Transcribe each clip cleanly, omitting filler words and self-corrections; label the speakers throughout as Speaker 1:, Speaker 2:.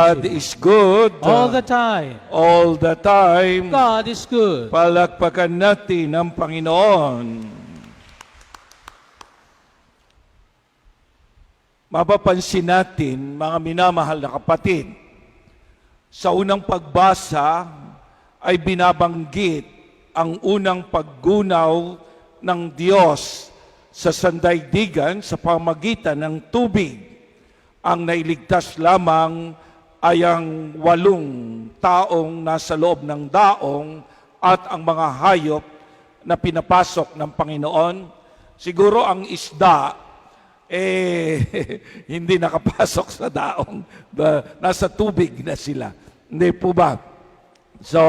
Speaker 1: God is good.
Speaker 2: All the time.
Speaker 1: All the time.
Speaker 2: God is good.
Speaker 1: Palakpakan natin ang Panginoon. Mapapansin natin, mga minamahal na kapatid, sa unang pagbasa ay binabanggit ang unang paggunaw ng Diyos sa sandaigdigan sa pamagitan ng tubig. Ang nailigtas lamang ay ang 8 taong nasa loob ng daong at ang mga hayop na pinapasok ng Panginoon. Siguro ang isda, hindi nakapasok sa daong. Nasa tubig na sila. Hindi po ba? So,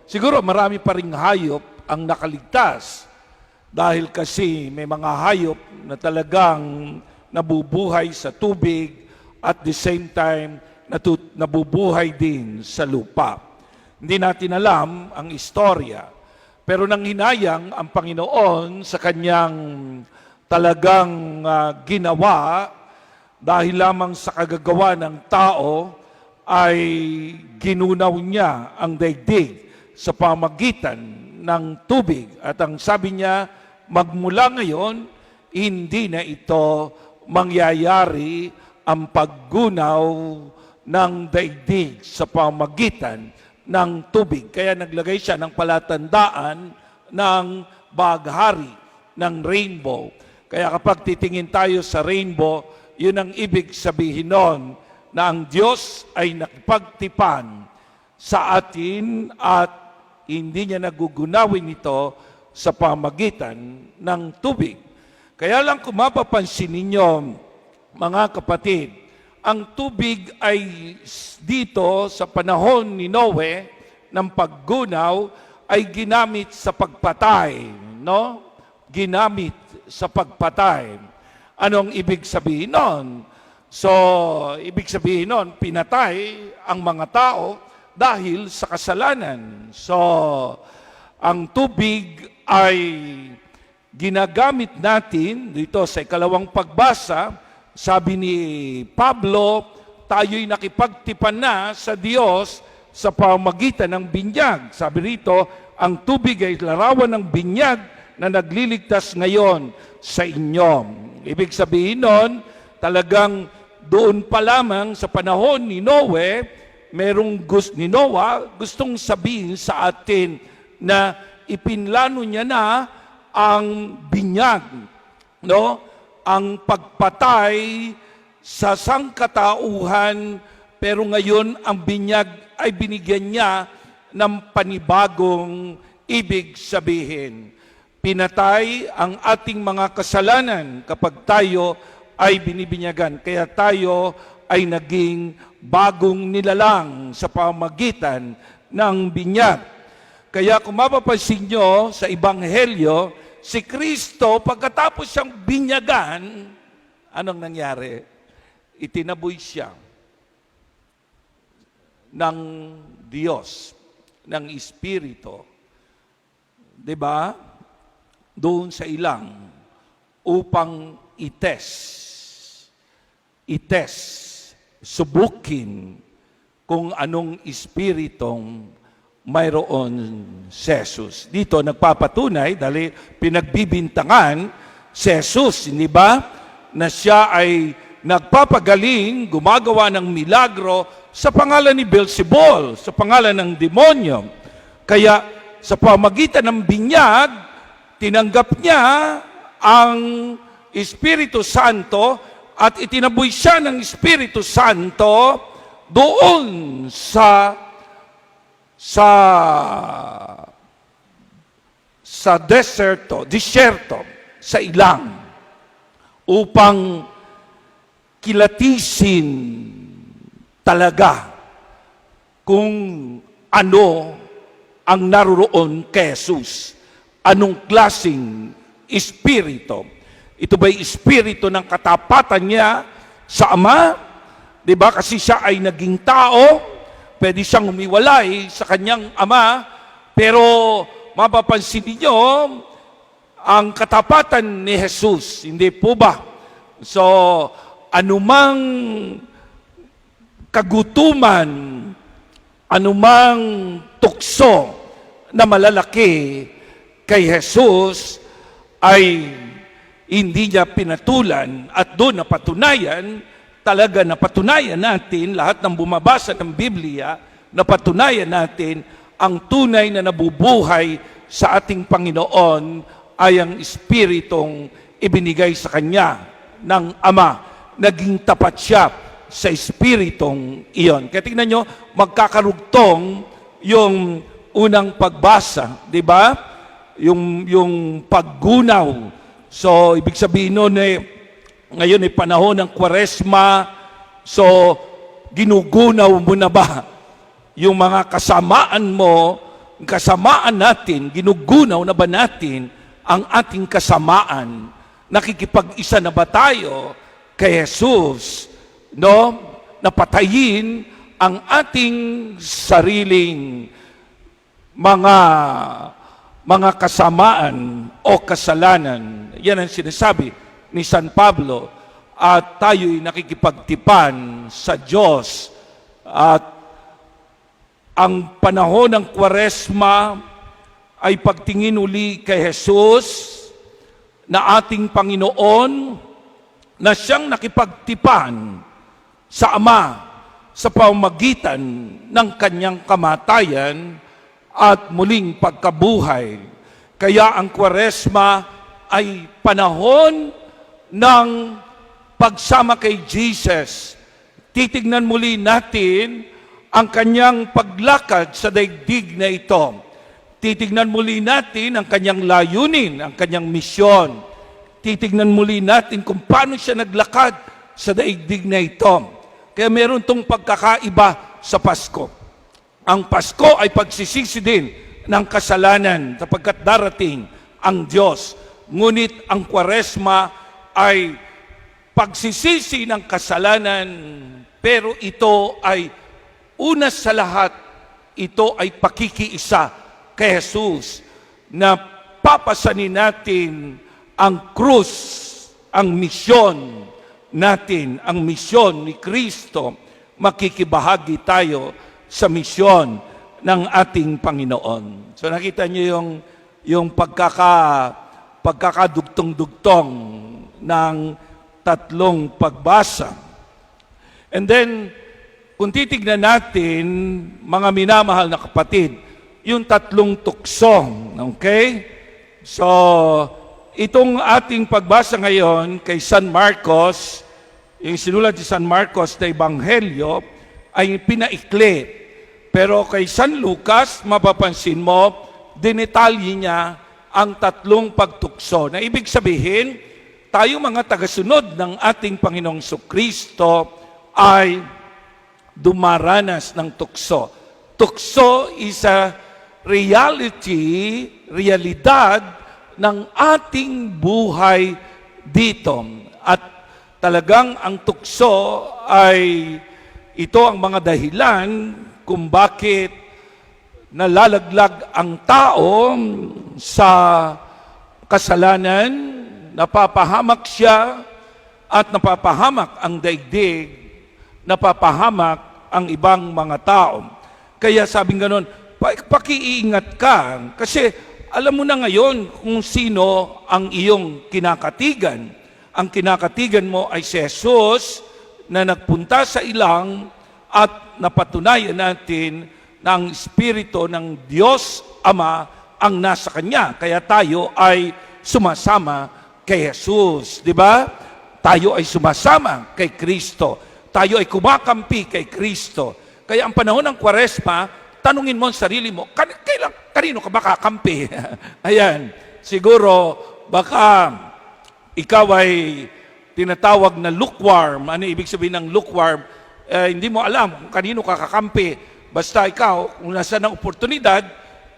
Speaker 1: siguro marami pa ring hayop ang nakaligtas. Dahil kasi may mga hayop na talagang nabubuhay sa tubig at the same time nabubuhay din sa lupa. Hindi natin alam ang istorya, pero nang hinayang ang Panginoon sa kanyang talagang ginawa, dahil lamang sa kagagawa ng tao, ay ginunaw niya ang daigdig sa pamagitan ng tubig. At ang sabi niya, magmula ngayon, hindi na ito mangyayari ang paggunaw ng daigdig sa pamagitan ng tubig. Kaya naglagay siya ng palatandaan ng baghari, ng rainbow. Kaya kapag titingin tayo sa rainbow, yun ang ibig sabihin nun, na ang Diyos ay nakipagtipan sa atin at hindi niya nagugunawin ito sa pamagitan ng tubig. Kaya lang kung mapapansin ninyo, mga kapatid, ang tubig ay dito sa panahon ni Noe ng paggunaw ay ginamit sa pagpatay, no? Ginamit sa pagpatay. Anong ibig sabihin nun? So, ibig sabihin nun, pinatay ang mga tao dahil sa kasalanan. So, ang tubig ay ginagamit natin dito sa ikalawang pagbasa. Sabi ni Pablo, tayo'y nakipagtipan na sa Diyos sa pamagitan ng binyag. Sabi rito, ang tubig ay larawan ng binyag na nagliligtas ngayon sa inyo. Ibig sabihin nun, talagang doon pa lamang sa panahon ni Noe, ni Noah, gustong sabihin sa atin na ipinlano niya na ang binyag, no? Ang pagpatay sa sangkatauhan, pero ngayon ang binyag ay binigyan niya ng panibagong ibig sabihin. Pinatay ang ating mga kasalanan kapag tayo ay binibinyagan. Kaya tayo ay naging bagong nilalang sa pamagitan ng binyag. Kaya kung mapapansin nyo sa Ebanghelyo, si Kristo, pagkatapos siyang binyagan, anong nangyari? Itinaboy siya ng Diyos, ng Espiritu. Diba? Doon sa ilang upang subukin kung anong espiritong mayroon si Jesus. Dito nagpapatunay dahil pinagbibintangan si Jesus, hindi ba? Na siya ay nagpapagaling, gumagawa ng milagro sa pangalan ni Beelzebul, sa pangalan ng demonyo. Kaya sa pamagitan ng binyag, tinanggap niya ang Espiritu Santo at itinaboy siya ng Espiritu Santo doon sa deserto, sa ilang, upang kilatisin talaga kung ano ang naroon kay Jesus. Anong klaseng espiritu? Ito ba'y espiritu ng katapatan niya sa Ama? Diba? Kasi siya ay naging tao, pwede siyang humiwalay sa kanyang Ama, pero mapapansin niyo ang katapatan ni Jesus, hindi po ba? So, anumang kagutuman, anumang tukso na malalaki kay Jesus ay hindi niya pinatulan at doon napatunayan natin, lahat ng bumabasa ng Biblia, napatunayan natin ang tunay na nabubuhay sa ating Panginoon ay ang Espiritong ibinigay sa Kanya ng Ama. Naging tapat siya sa Espiritong iyon. Kaya tingnan nyo, magkakarugtong yung unang pagbasa, di ba? Yung paggunaw. So, ibig sabihin nun ngayon ay panahon ng Kwaresma, so ginugunaw mo na ba yung mga kasamaan mo, kasamaan natin, ginugunaw na ba natin ang ating kasamaan? Nakikipag-isa na ba tayo kay Jesus, no? Napatayin ang ating sariling mga kasamaan o kasalanan. Yan ang sinasabi ni San Pablo, at tayo'y nakikipagtipan sa Diyos. At ang panahon ng Kwaresma ay pagtingin uli kay Jesus na ating Panginoon na siyang nakipagtipan sa Ama sa pamamagitan ng kanyang kamatayan at muling pagkabuhay. Kaya ang Kwaresma ay panahon ng pagsama kay Jesus. Titignan muli natin ang kanyang paglakad sa daigdig na ito. Titignan muli natin ang kanyang layunin, ang kanyang misyon. Titignan muli natin kung paano siya naglakad sa daigdig na ito. Kaya meron tong pagkakaiba sa Pasko. Ang Pasko ay pagsisisi din ng kasalanan sapagkat darating ang Diyos. Ngunit ang Kwaresma ay pagsisisi ng kasalanan, pero ito ay una sa lahat, ito ay pakikiisa kay Jesus na papasanin natin ang krus, ang misyon natin, ang misyon ni Kristo. Makikibahagi tayo sa misyon ng ating Panginoon. So nakita niyo yung pagkakadugtong-dugtong ng tatlong pagbasa. And then, kung titignan natin, mga minamahal na kapatid, yung tatlong tukso, okay? So, itong ating pagbasa ngayon kay San Marcos, yung sinulat ni San Marcos na Ebanghelyo, ay pinaikli. Pero kay San Lucas, mapapansin mo, dinetalye niya ang tatlong pagtukso. Na ibig sabihin, tayo mga tagasunod ng ating Panginoong Kristo ay dumaranas ng tukso. Tukso is a realidad ng ating buhay dito. At talagang ang tukso ay ito ang mga dahilan kung bakit nalalaglag ang tao sa kasalanan, napapahamak siya at napapahamak ang daigdig, napapahamak ang ibang mga tao. Kaya sabing ganon, pakiingat ka kasi alam mo na ngayon kung sino ang iyong kinakatigan. Ang kinakatigan mo ay si Jesus na nagpunta sa ilang at napatunayan natin na ang Espiritu ng Diyos Ama ang nasa Kanya. Kaya tayo ay sumasama kay Jesus. Di ba? Tayo ay sumasama kay Kristo. Tayo ay kumakampi kay Kristo. Kaya ang panahon ng Kwaresma, tanungin mo ang sarili mo, kanino ka ba kakampi? Ayan, siguro baka ikaw ay tinatawag na lukewarm. Ano ibig sabihin ng lukewarm? Hindi mo alam kung kanino ka kakampi. Basta ikaw, kung nasa ng oportunidad,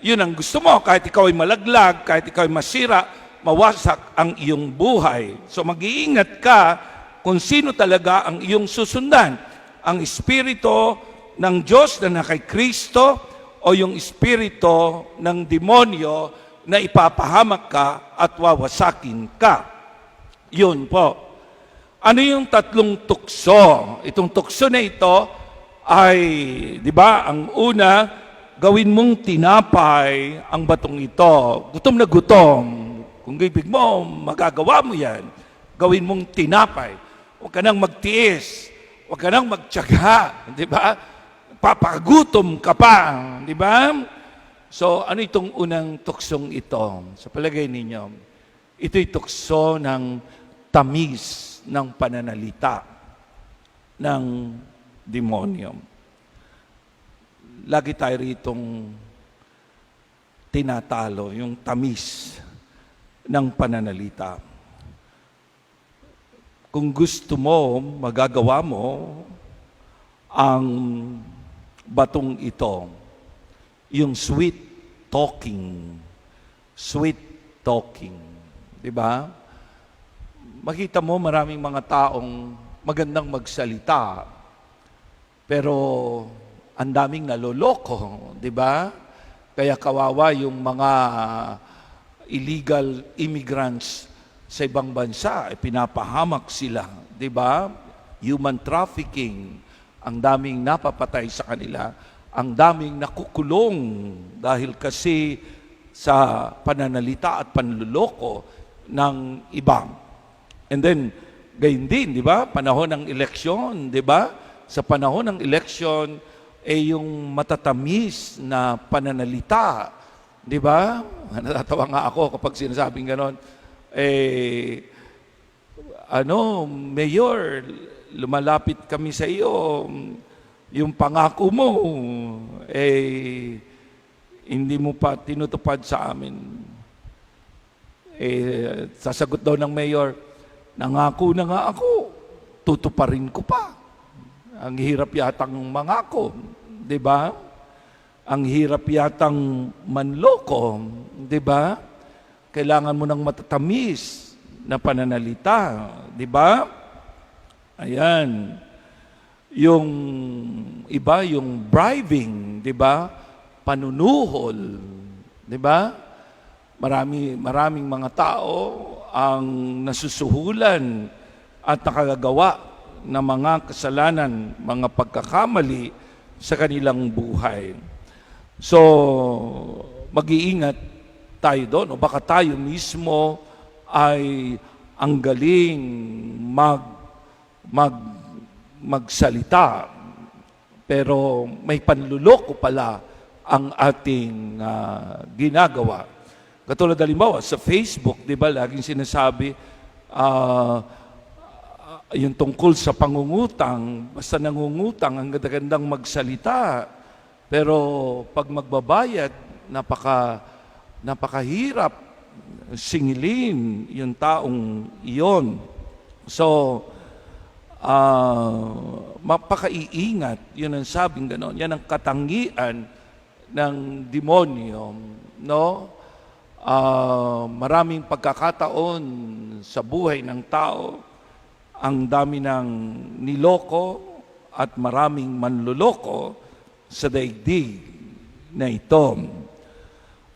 Speaker 1: yun ang gusto mo. Kahit ikaw ay malaglag, kahit ikaw ay masira, mawasak ang iyong buhay. So mag-iingat ka kung sino talaga ang iyong susundan. Ang Espiritu ng Diyos na kay Kristo o yung Espiritu ng demonyo na ipapahamak ka at wawasakin ka. Yun po. Ano yung tatlong tukso? Itong tukso na ito ay, di ba, ang una, gawin mong tinapay ang batong ito. Gutom na gutom. Kung ibig mo, magagawa mo yan. Gawin mong tinapay. Huwag ka nang magtiis. Huwag ka nang magtiyaga. Di ba? Papagutom ka pa. Di ba? So, ano itong unang tuksong ito? Sa palagay ninyo, ito'y tukso ng tamis ng pananalita ng demonyo. Lagi tayo ritong tinatalo, yung tamis ng pananalita. Kung gusto mo, magagawa mo ang batong ito, yung sweet talking. Sweet talking. Diba? Makita mo maraming mga taong magandang magsalita, pero ang daming naloloko, di ba? Kaya kawawa yung mga illegal immigrants sa ibang bansa, pinapahamak sila, di ba? Human trafficking, ang daming napapatay sa kanila, ang daming nakukulong dahil kasi sa pananalita at panluloko ng iba. And then, gayon din, di ba? Panahon ng eleksyon, di ba? Sa panahon ng eleksyon, yung matatamis na pananalita, di ba? Natatawa nga ako kapag sinasabing ganon, Mayor, lumalapit kami sa iyo, yung pangako mo, hindi mo pa tinutupad sa amin. Sasagot daw ng mayor, nangako na nga ako, tutuparin ko pa. Ang hirap yatang mangako, di ba? Ang hirap yatang manloko, di ba? Kailangan mo ng matatamis na pananalita, di ba? Ayan. Yung iba, yung bribing, di ba? Panunuhol, di ba? Maraming mga tao ang nasusuhulan at nakagagawa ng mga kasalanan, mga pagkakamali sa kanilang buhay. So, mag-iingat tayo doon. O baka tayo mismo ay ang galing magsalita, pero may panluloko pala ang ating ginagawa. Katulad halimbawa, sa Facebook, di ba, laging sinasabi, yung tungkol sa pangungutang, basta nangungutang, ang ganda-gandang magsalita. Pero pag magbabayad, napakahirap singilin yung taong iyon. So, mapakaiingat, yun ang sabing gano'n. Yan ang katangian ng demonyo, no? Maraming pagkakataon sa buhay ng tao, ang dami ng niloko at maraming manluloko sa daigdig na ito.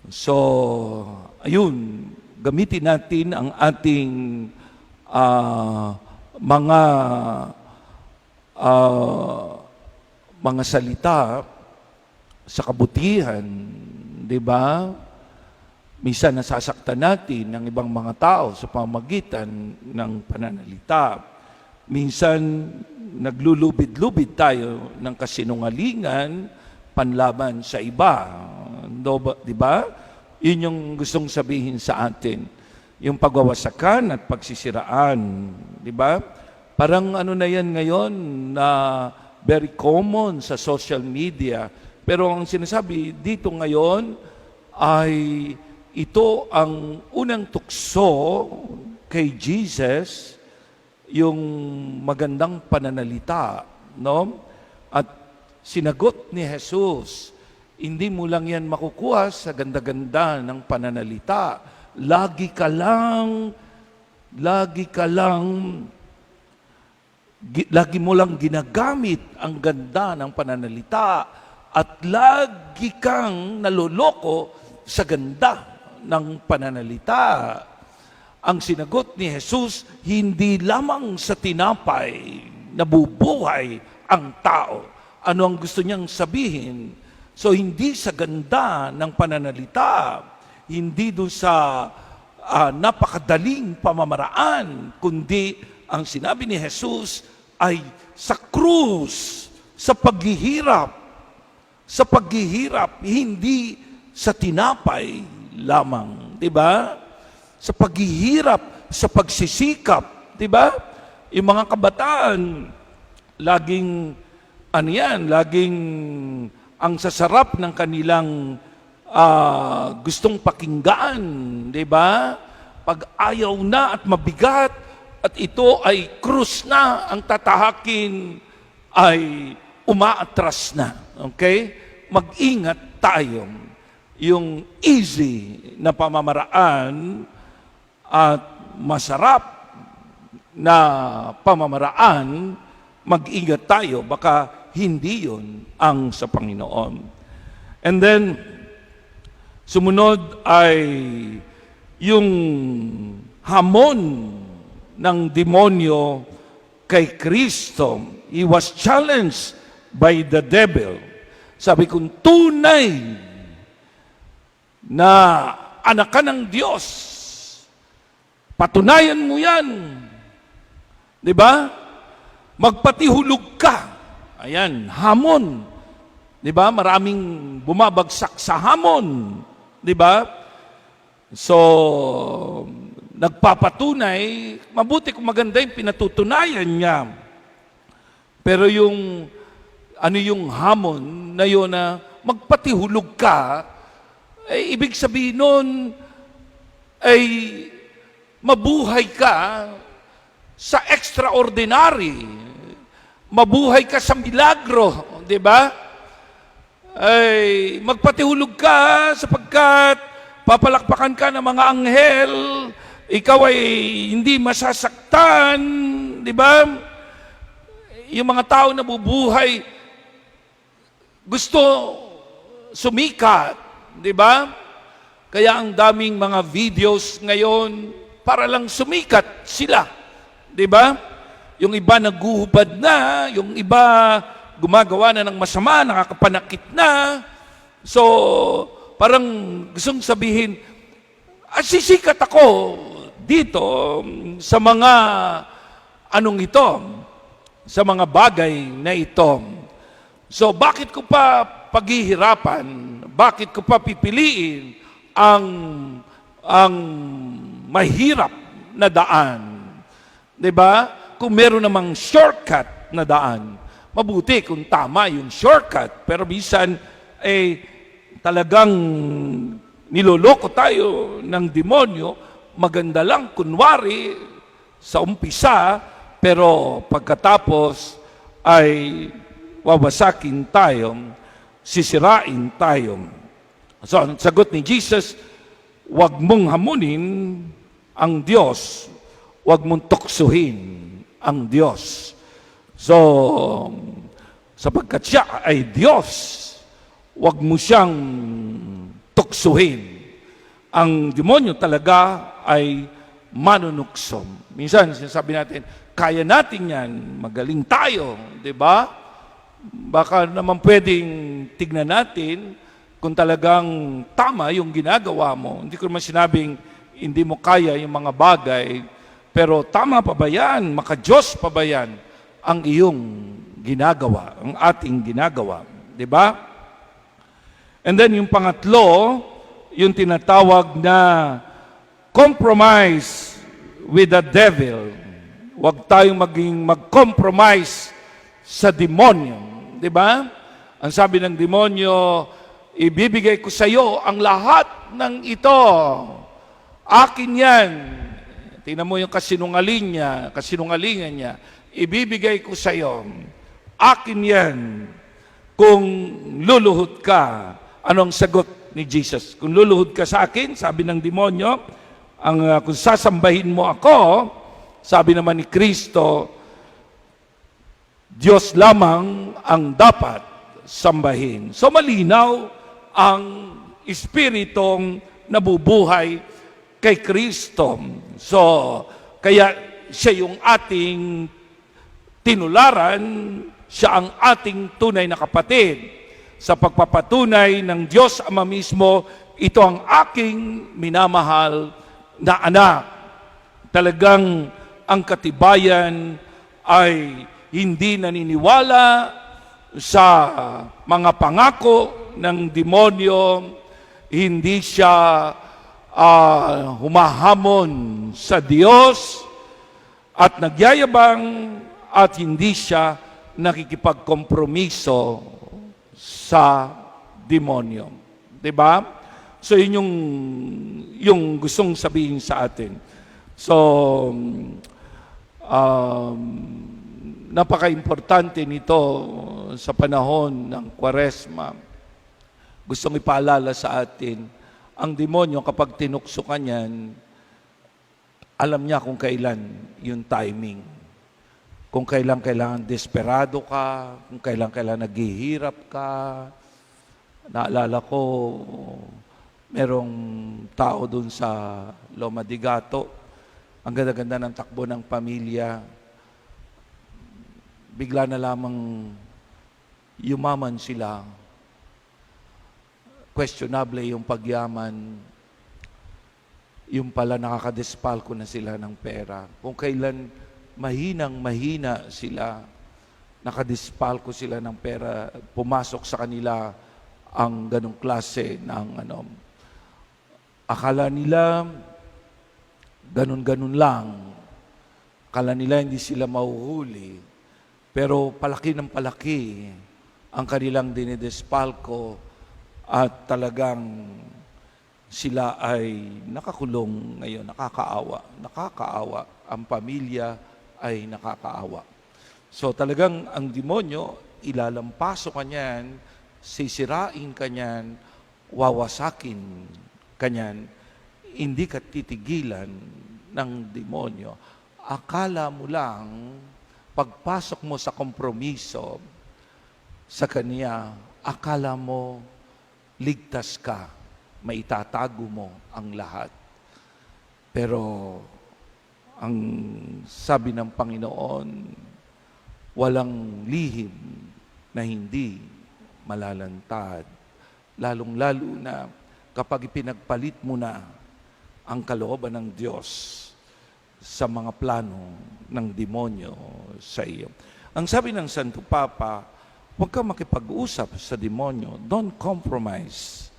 Speaker 1: So, ayun, gamitin natin ang ating mga salita sa kabutihan, di ba? Minsan nasasaktan natin ng ibang mga tao sa pamamagitan ng pananalita. Minsan naglulubid-lubid tayo ng kasinungalingan panlaban sa iba. Di ba? Yun yung gustong sabihin sa atin. Yung pagwawasakan at pagsisiraan. Di ba? Parang ano na yan ngayon na very common sa social media. Pero ang sinasabi dito ngayon ay ito ang unang tukso kay Jesus, yung magandang pananalita, no? At sinagot ni Jesus, hindi mo lang yan makukuha sa ganda-ganda ng pananalita. Lagi mo lang ginagamit ang ganda ng pananalita at lagi kang naloloko sa ganda ng pananalita. Ang sinagot ni Jesus, hindi lamang sa tinapay nabubuhay ang tao, ano ang gusto niyang sabihin. So hindi sa ganda ng pananalita, hindi doon sa napakadaling pamamaraan, kundi ang sinabi ni Jesus ay sa krus, sa paghihirap, hindi sa tinapay lamang, di ba? Sa paghihirap, sa pagsisikap, di ba? Yung mga kabataan, laging laging ang sasarap ng kanilang gustong pakinggan, di ba? Pag ayaw na at mabigat, at ito ay krus na ang tatahakin, ay umaatras na. Okay? Mag-ingat tayo. Yung easy na pamamaraan at masarap na pamamaraan, mag-ingat tayo, baka hindi yun ang sa Panginoon. And then, sumunod ay yung hamon ng demonyo kay Kristo. He was challenged by the devil. Sabi kong tunay na anak ka ng Diyos, patunayan mo yan. Di ba? Magpatihulog ka. Ayan, hamon. Di ba? Maraming bumabagsak sa hamon. Di ba? So, nagpapatunay, mabuti kung maganda yung pinatutunayan niya. Pero yung hamon na yun na magpatihulog ka, ay ibig sabihin nun, ay mabuhay ka sa extraordinary. Mabuhay ka sa milagro, di ba? Ay magpatihulog ka sapagkat papalakpakan ka ng mga anghel, ikaw ay hindi masasaktan, di ba? Yung mga tao na bubuhay, gusto sumikat, di ba? Kaya ang daming mga videos ngayon para lang sumikat sila, di ba? Yung iba naguhubad na, yung iba gumagawa na ng masama, nakakapanakit na. So, parang gustong sabihin, sisikat ako dito sa mga sa mga bagay na ito. So, bakit ko pa paghihirapan? Bakit ko pa pipiliin ang mahirap na daan? 'Di ba? Kung meron namang shortcut na daan, mabuti kung tama yung shortcut. Pero minsan, talagang niloloko tayo ng demonyo, maganda lang kunwari sa umpisa, pero pagkatapos ay wawasakin tayo, sisirain tayo. So, ang sagot ni Jesus, huwag mong hamunin ang Diyos, huwag mong tuksuhin ang Diyos. So, sapagkat siya ay Diyos, huwag mo siyang tuksuhin. Ang demonyo talaga ay manunukso. Minsan, sinasabi natin, kaya natin yan, magaling tayo, di ba? Baka naman pwedeng tignan natin kung talagang tama yung ginagawa mo. Hindi ko naman sinabing hindi mo kaya yung mga bagay, pero tama pa ba yan? Maka-Diyos pa ba yan ang iyong ginagawa, ang ating ginagawa? Di ba? And then yung pangatlo, yung tinatawag na compromise with the devil. Huwag tayong mag-compromise sa demonyo. Di ba? Ang sabi ng demonyo, ibibigay ko sa iyo ang lahat ng ito. Akin yan. Tingnan mo yung kasinungalingan niya. Ibibigay ko sa iyo. Akin yan. Kung luluhod ka, anong sagot ni Jesus? Kung luluhod ka sa akin, sabi ng demonyo, kung sasambahin mo ako, sabi naman ni Kristo, Diyos lamang ang dapat sambahin. So malinaw ang espiritong nabubuhay kay Kristo. So, kaya siya yung ating tinularan, siya ang ating tunay na kapatid. Sa pagpapatunay ng Diyos Ama mismo, ito ang aking minamahal na anak. Talagang ang katibayan ay hindi naniniwala sa mga pangako ng demonyo, hindi siya humahamon sa Diyos at nagyayabang at hindi siya nakikipagkompromiso sa demonyo. 'Di ba? So yun yung gustong sabihin sa atin. So napaka-importante nito sa panahon ng Kwaresma. Gustong ipaalala sa atin, ang demonyo kapag tinukso ka niyan, alam niya kung kailan yung timing. Kung kailangan desperado ka, kung kailan naghihirap ka. Naalala ko, merong tao dun sa Loma de Gato, ang ganda-ganda ng takbo ng pamilya, bigla na lamang yumaman sila. Questionable yung pagyaman. Yung pala nakakadespalko na sila ng pera. Kung kailan mahinang-mahina sila, nakadispalko sila ng pera, pumasok sa kanila ang ganong klase ng akala nila ganun-ganun lang. Akala nila hindi sila mahuhuli. Pero palaki ng palaki ang kanilang dinidespalko at talagang sila ay nakakulong ngayon. Nakakaawa. Ang pamilya ay nakakaawa. So talagang ang demonyo, ilalampaso ka niyan, sisirain ka niyan, wawasakin ka niyan, hindi ka titigilan ng demonyo. Akala mo lang, pagpasok mo sa kompromiso sa kanya, akala mo ligtas ka, maitatago mo ang lahat. Pero ang sabi ng Panginoon, walang lihim na hindi malalantad. Lalong-lalo na kapag ipinagpalit mo na ang kalooban ng Diyos sa mga plano ng demonyo sa iyo. Ang sabi ng Santo Papa, huwag kang makipag-usap sa demonyo. Don't compromise.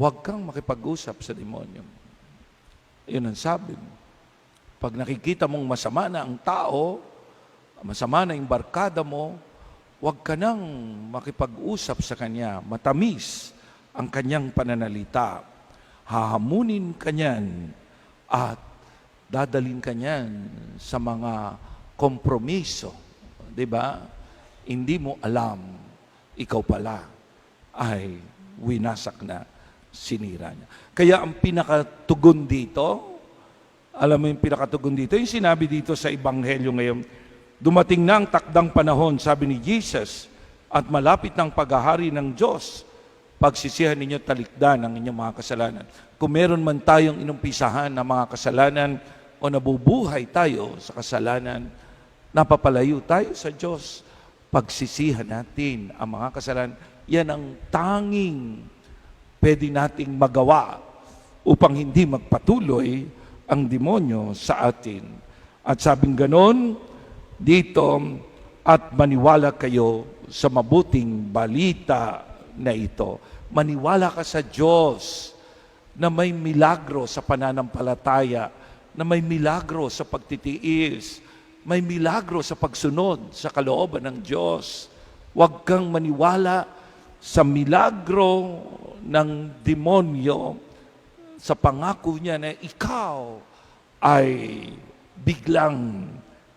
Speaker 1: Huwag kang makipag-usap sa demonyo. Yun ang sabi. Pag nakikita mong masama na ang tao, masama na yung barkada mo, huwag ka nang makipag-usap sa kanya. Matamis ang kanyang pananalita. Hahamunin ka niyan at dadalhin ka niyan sa mga kompromiso. Diba? Hindi mo alam, ikaw pala ay winasak na, sinira niya. Kaya ang pinakatugon dito, alam mo yung pinakatugon dito, yung sinabi dito sa Ebanghelyo ngayon, dumating na ang takdang panahon, sabi ni Jesus, at malapit ng paghahari ng Diyos, pagsisihan ninyo talikdan ang inyong mga kasalanan. Kung meron man tayong inumpisahan na mga kasalanan o nabubuhay tayo sa kasalanan, napapalayo tayo sa Diyos, pagsisihan natin ang mga kasalanan, yan ang tanging pwede nating magawa upang hindi magpatuloy ang demonyo sa atin. At sabing ganon, dito, at maniwala kayo sa mabuting balita na ito. Maniwala ka sa Diyos na may milagro sa pananampalataya, na may milagro sa pagtitiis, may milagro sa pagsunod sa kalooban ng Diyos. Huwag kang maniwala sa milagro ng demonyo, sa pangako niya na ikaw ay biglang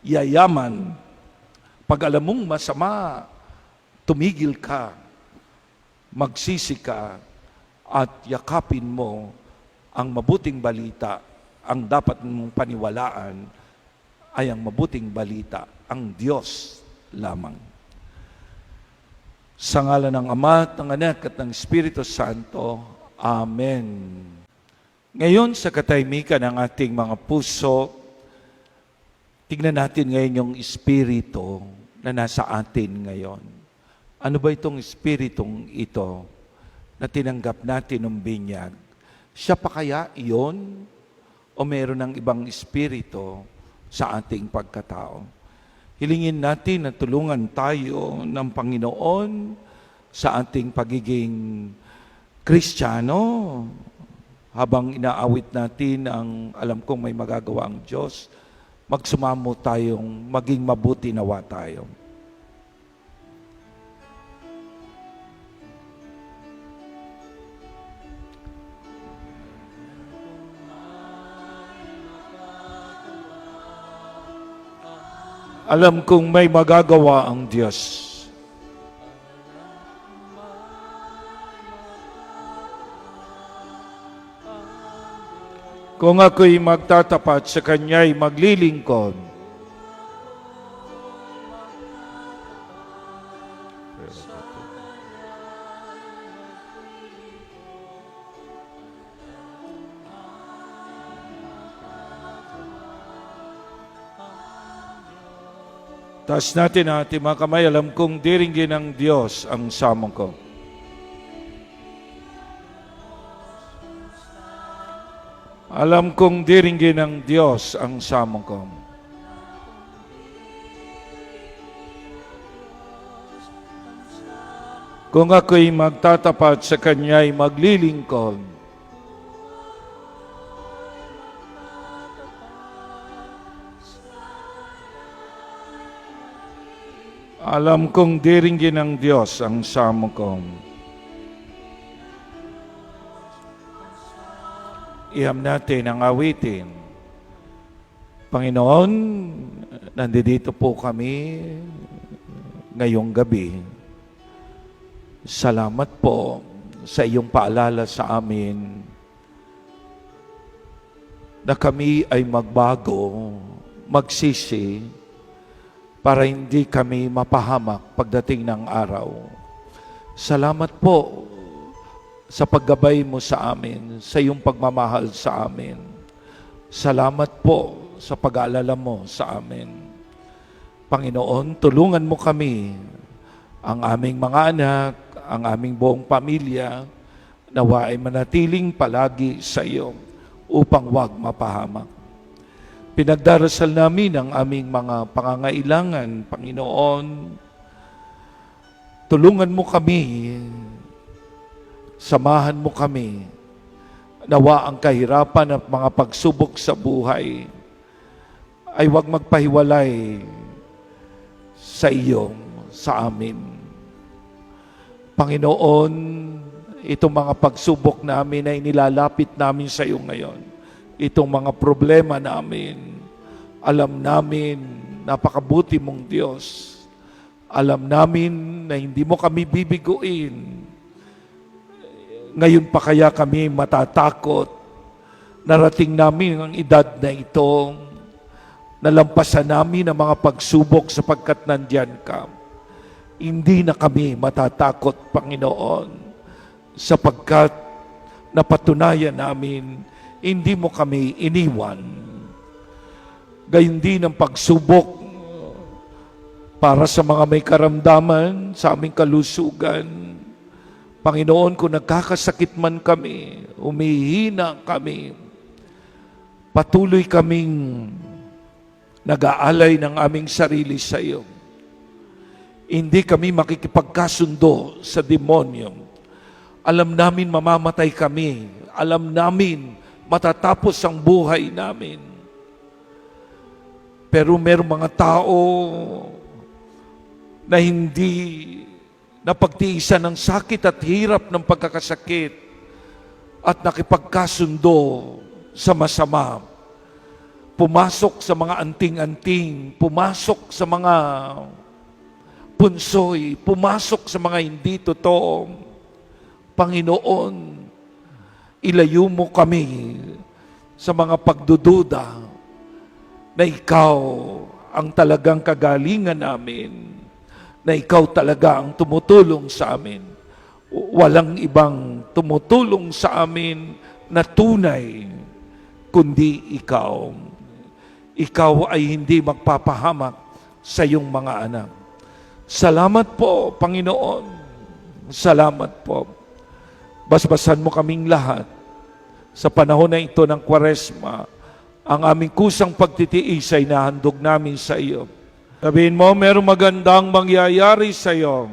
Speaker 1: yayaman. Pag alam mong masama, tumigil ka, magsisi ka, at yakapin mo ang mabuting balita. Ang dapat mong paniwalaan ay ang mabuting balita, ang Diyos lamang. Sa ngalan ng Ama, at ng Anak, at ng Espiritu Santo. Amen. Ngayon, sa katahimikan ng ating mga puso, tignan natin ngayon yung Espiritu na nasa atin ngayon. Ano ba itong espiritong ito na tinanggap natin ng binyag? Siya pa kaya iyon? O meron ng ibang espiritu sa ating pagkatao? Hilingin natin na tulungan tayo ng Panginoon sa ating pagiging Kristiyano habang inaawit natin ang alam kong may magagawa ang Diyos. Magsumamo tayong maging mabuti nawa tayo. Alam kong may magagawa ang Diyos. Kung ako'y magtatapat sa Kanya'y maglilingkod. Taas natin ang ating mga kamay. Alam kong diringgin ng Diyos ang samong ko. Alam kong diringgin ng Diyos ang samong ko. Kung ako'y magtatapat sa Kanya'y maglilingkod. Alam kong diringgin ng Diyos ang samong ko. Iham natin ang awitin. Panginoon, nandito po kami ngayong gabi. Salamat po sa iyong paalala sa amin na kami ay magbago, magsisi, para hindi kami mapahamak pagdating ng araw. Salamat po sa paggabay mo sa amin, sa iyong pagmamahal sa amin. Salamat po sa pag-aalala mo sa amin. Panginoon, tulungan mo kami, ang aming mga anak, ang aming buong pamilya, nawa ay manatiling palagi sa iyo upang wag mapahamak. Pinagdarasal namin ang aming mga pangangailangan, Panginoon. Tulungan mo kami, samahan mo kami, nawa ang kahirapan at mga pagsubok sa buhay ay huwag magpahiwalay sa iyo, sa amin. Panginoon, itong mga pagsubok namin ay nilalapit namin sa iyo ngayon. Itong mga problema namin, alam namin, napakabuti mong Diyos. Alam namin na hindi mo kami bibiguin. Ngayon pa kaya kami matatakot. Narating namin ang edad na ito. Nalampasan namin ang mga pagsubok sapagkat nandyan ka. Hindi na kami matatakot, Panginoon, sapagkat napatunayan namin hindi mo kami iniwan. Gayon din ang pagsubok para sa mga may karamdaman sa aming kalusugan. Panginoon, kung nagkakasakit man kami, humihina kami, patuloy kaming nag-aalay ng aming sarili sa iyo. Hindi kami makikipagkasundo sa demonyo. Alam namin mamamatay kami. Alam namin matatapos ang buhay namin. Pero merong mga tao na hindi napagtiisan ng sakit at hirap ng pagkakasakit at nakipagkasundo sa masama. Pumasok sa mga anting-anting, pumasok sa mga punsoy, pumasok sa mga hindi totoo. Panginoon, ilayo mo kami sa mga pagdududa na ikaw ang talagang kagalingan namin, na ikaw talaga ang tumutulong sa amin. Walang ibang tumutulong sa amin na tunay, kundi ikaw. Ikaw ay hindi magpapahamak sa iyong mga anak. Salamat po, Panginoon. Salamat po. Basbasan mo kaming lahat sa panahon na ito ng Kwaresma. Ang aming kusang pagtitiis ay nahandog namin sa iyo. Sabihin mo, merong magandang mangyayari sa iyo.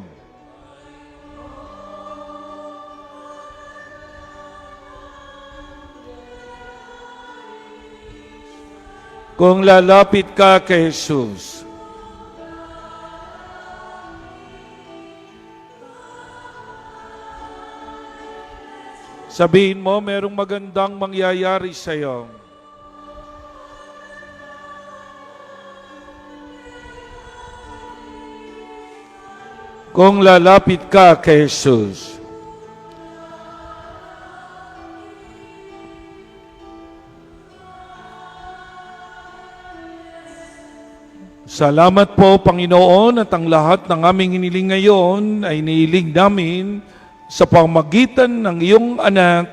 Speaker 1: Kung lalapit ka kay Jesus, sabihin mo, merong magandang mangyayari sa iyo. Kung lalapit ka kay Jesus, salamat po, Panginoon, at ang lahat ng aming hiniling ngayon ay nihiling namin sa pamagitan ng iyong anak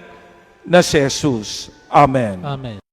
Speaker 1: na si Jesus. Amen.
Speaker 2: Amen.